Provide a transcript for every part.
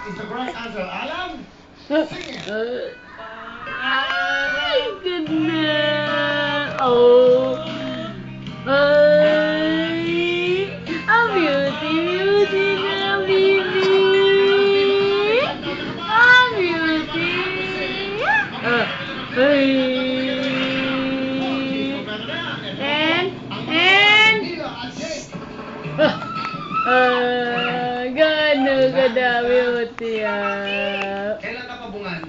is the correct answer. Alan, sing it. Ay, goodness. Oh. Ay. A beauty, beauty na baby. A beauty. Ay. Gano'n kada beauty Kailan ka pabungan?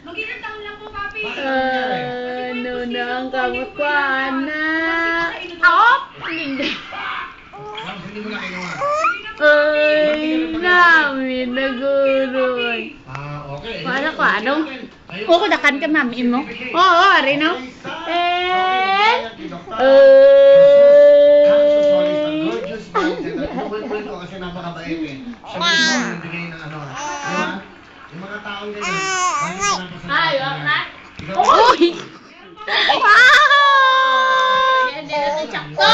Mag-ilang taon lang po, Papi. Ano na ang kamukuan na. Ako? Hindi. Hindi mo na kinuha. Ay, namin nagurun. Okay. Wala ko, ano? Oo, kudakan ka, mami mo. Oo, ari no? Kasi napakabait eh. Siya mismo ang nagbigay ng ano. Diba? Yung mga taong ganyan. Ay, wag na. Ikaw- Uy! Wow! Hindi na si Chakto.